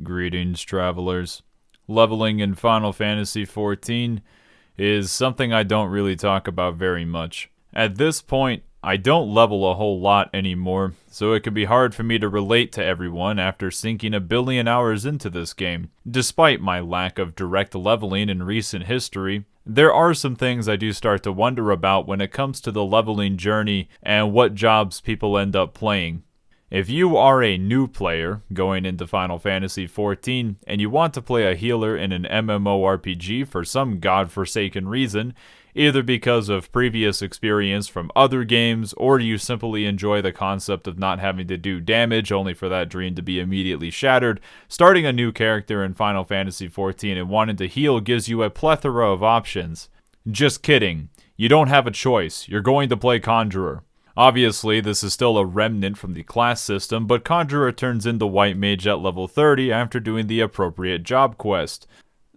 Greetings, travelers. Leveling in Final Fantasy XIV is something I don't really talk about very much. At this point, I don't level a whole lot anymore, so it can be hard for me to relate to everyone after sinking a billion hours into this game. Despite my lack of direct leveling in recent history, there are some things I do start to wonder about when it comes to the leveling journey and what jobs people end up playing. If you are a new player going into Final Fantasy XIV and you want to play a healer in an MMORPG for some godforsaken reason, either because of previous experience from other games or you simply enjoy the concept of not having to do damage only for that dream to be immediately shattered, starting a new character in Final Fantasy XIV and wanting to heal gives you a plethora of options. Just kidding. You don't have a choice. You're going to play Conjurer. Obviously, this is still a remnant from the class system, but Conjurer turns into White Mage at level 30 after doing the appropriate job quest.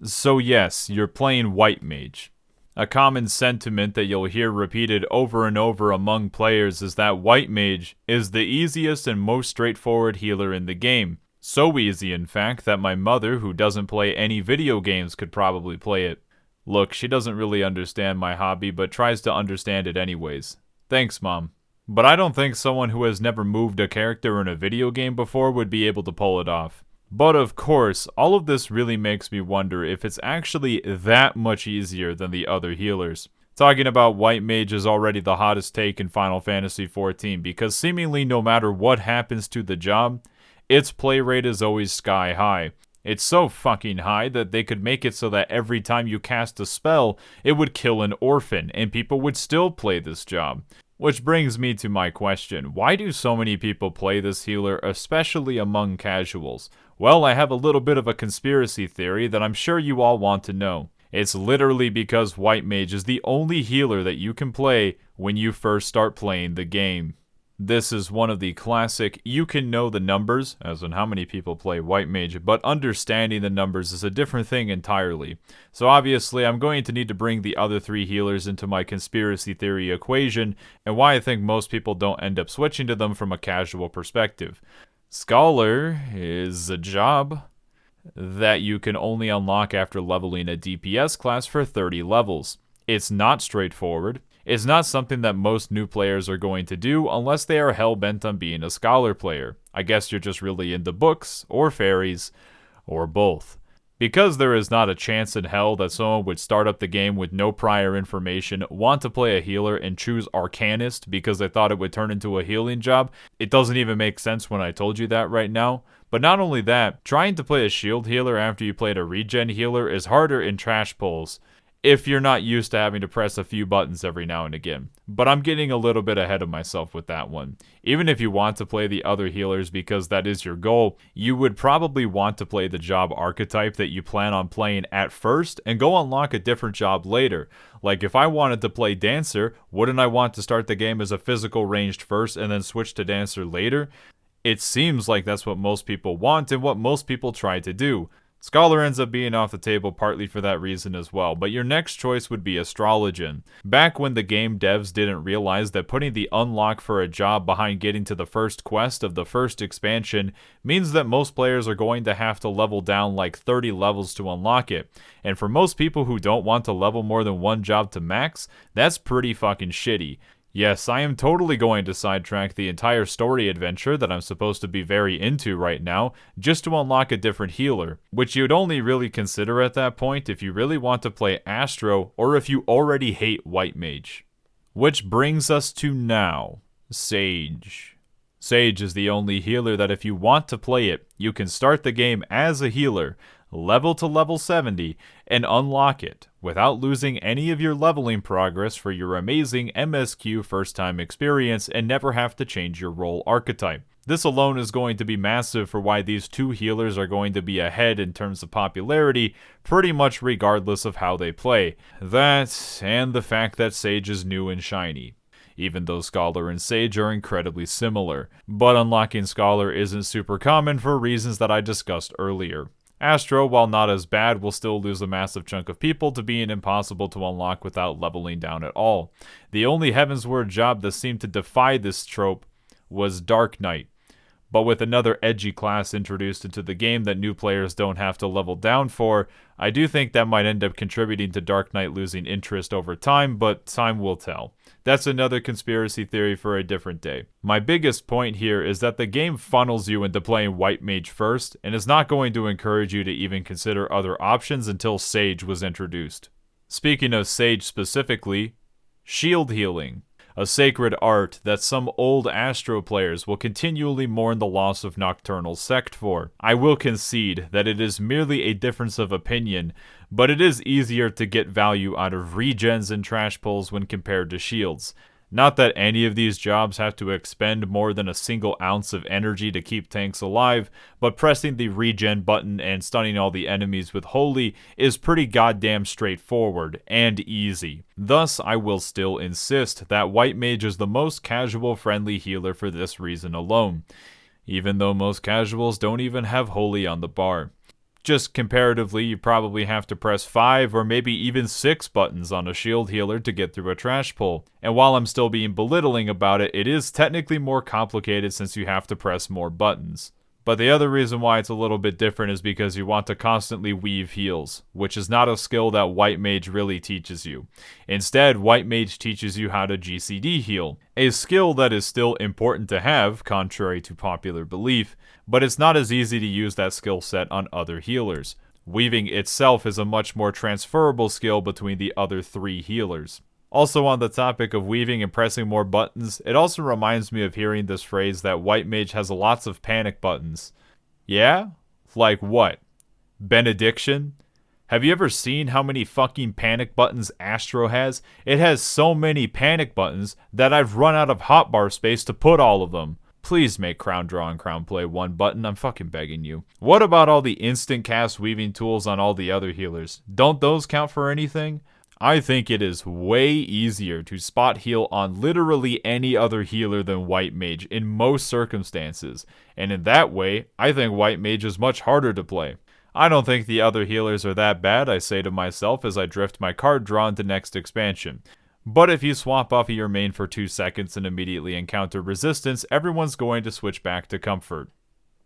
So yes, you're playing White Mage. A common sentiment that you'll hear repeated over and over among players is that White Mage is the easiest and most straightforward healer in the game. So easy, in fact, that my mother, who doesn't play any video games, could probably play it. Look, she doesn't really understand my hobby, but tries to understand it anyways. Thanks, Mom. But I don't think someone who has never moved a character in a video game before would be able to pull it off. But of course, all of this really makes me wonder if it's actually that much easier than the other healers. Talking about White Mage is already the hottest take in Final Fantasy XIV because seemingly no matter what happens to the job, its play rate is always sky high. It's so fucking high that they could make it so that every time you cast a spell, it would kill an orphan and people would still play this job. Which brings me to my question, why do so many people play this healer, especially among casuals? Well, I have a little bit of a conspiracy theory that I'm sure you all want to know. It's literally because White Mage is the only healer that you can play when you first start playing the game. This is one of the classic, you can know the numbers, as in how many people play White Mage, but understanding the numbers is a different thing entirely. So obviously I'm going to need to bring the other three healers into my conspiracy theory equation, and why I think most people don't end up switching to them from a casual perspective. Scholar is a job that you can only unlock after leveling a DPS class for 30 levels. It's not straightforward. It's not something that most new players are going to do unless they are hell-bent on being a scholar player. I guess you're just really into books, or fairies, or both. Because there is not a chance in hell that someone would start up the game with no prior information, want to play a healer, and choose Arcanist because they thought it would turn into a healing job, it doesn't even make sense when I told you that right now. But not only that, trying to play a shield healer after you played a regen healer is harder in trash pulls, if you're not used to having to press a few buttons every now and again. But I'm getting a little bit ahead of myself with that one. Even if you want to play the other healers because that is your goal, you would probably want to play the job archetype that you plan on playing at first and go unlock a different job later. Like if I wanted to play Dancer, wouldn't I want to start the game as a physical ranged first and then switch to Dancer later? It seems like that's what most people want and what most people try to do. Scholar ends up being off the table partly for that reason as well, but your next choice would be Astrologian. Back when the game devs didn't realize that putting the unlock for a job behind getting to the first quest of the first expansion means that most players are going to have to level down like 30 levels to unlock it. And for most people who don't want to level more than one job to max, that's pretty fucking shitty. Yes, I am totally going to sidetrack the entire story adventure that I'm supposed to be very into right now, just to unlock a different healer, which you'd only really consider at that point if you really want to play Astro, or if you already hate White Mage. Which brings us to now, Sage. Sage is the only healer that if you want to play it, you can start the game as a healer, level to level 70, and unlock it, without losing any of your leveling progress for your amazing MSQ first-time experience and never have to change your role archetype. This alone is going to be massive for why these two healers are going to be ahead in terms of popularity, pretty much regardless of how they play. That, and the fact that Sage is new and shiny. Even though Scholar and Sage are incredibly similar. But unlocking Scholar isn't super common for reasons that I discussed earlier. Astro, while not as bad, will still lose a massive chunk of people to being impossible to unlock without leveling down at all. The only Heavensward job that seemed to defy this trope was Dark Knight. But with another edgy class introduced into the game that new players don't have to level down for, I do think that might end up contributing to Dark Knight losing interest over time, but time will tell. That's another conspiracy theory for a different day. My biggest point here is that the game funnels you into playing White Mage first, and is not going to encourage you to even consider other options until Sage was introduced. Speaking of Sage specifically, shield healing. A sacred art that some old Astro players will continually mourn the loss of Nocturnal Sect for. I will concede that it is merely a difference of opinion, but it is easier to get value out of regens and trash pulls when compared to shields. Not that any of these jobs have to expend more than a single ounce of energy to keep tanks alive, but pressing the regen button and stunning all the enemies with Holy is pretty goddamn straightforward and easy. Thus, I will still insist that White Mage is the most casual friendly healer for this reason alone, even though most casuals don't even have Holy on the bar. Just comparatively, you probably have to press 5 or maybe even 6 buttons on a shield healer to get through a trash pull. And while I'm still being belittling about it, it is technically more complicated since you have to press more buttons. But the other reason why it's a little bit different is because you want to constantly weave heals, which is not a skill that White Mage really teaches you. Instead, White Mage teaches you how to GCD heal, a skill that is still important to have, contrary to popular belief, but it's not as easy to use that skill set on other healers. Weaving itself is a much more transferable skill between the other 3 healers. Also on the topic of weaving and pressing more buttons, it also reminds me of hearing this phrase that White Mage has lots of panic buttons. Yeah? Like what? Benediction? Have you ever seen how many fucking panic buttons Astro has? It has so many panic buttons that I've run out of hotbar space to put all of them. Please make Crown Draw and Crown Play one button, I'm fucking begging you. What about all the instant cast weaving tools on all the other healers? Don't those count for anything? I think it is way easier to spot heal on literally any other healer than White Mage in most circumstances, and in that way, I think White Mage is much harder to play. I don't think the other healers are that bad, I say to myself as I drift my card draw into next expansion. But if you swap off of your main for 2 seconds and immediately encounter resistance, everyone's going to switch back to comfort.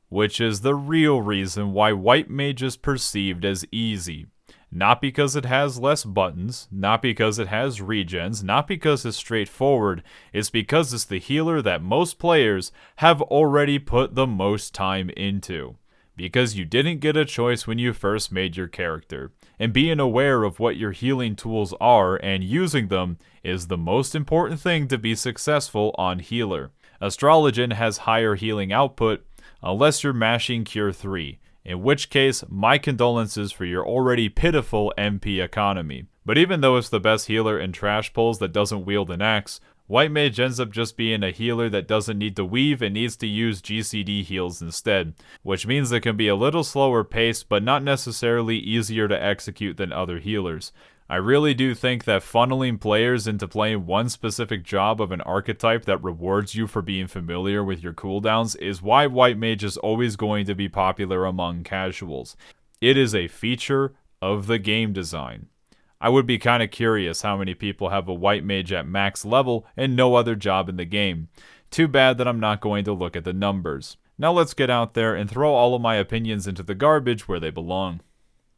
Which is the real reason why White Mage is perceived as easy. Not because it has less buttons, not because it has regens, not because it's straightforward, it's because it's the healer that most players have already put the most time into. Because you didn't get a choice when you first made your character, and being aware of what your healing tools are and using them is the most important thing to be successful on healer. Astrologian has higher healing output, unless you're mashing Cure 3. In which case, my condolences for your already pitiful MP economy. But even though it's the best healer in trash pulls that doesn't wield an axe, White Mage ends up just being a healer that doesn't need to weave and needs to use GCD heals instead, which means it can be a little slower paced but not necessarily easier to execute than other healers. I really do think that funneling players into playing one specific job of an archetype that rewards you for being familiar with your cooldowns is why White Mage is always going to be popular among casuals. It is a feature of the game design. I would be kind of curious how many people have a White Mage at max level and no other job in the game. Too bad that I'm not going to look at the numbers. Now let's get out there and throw all of my opinions into the garbage where they belong.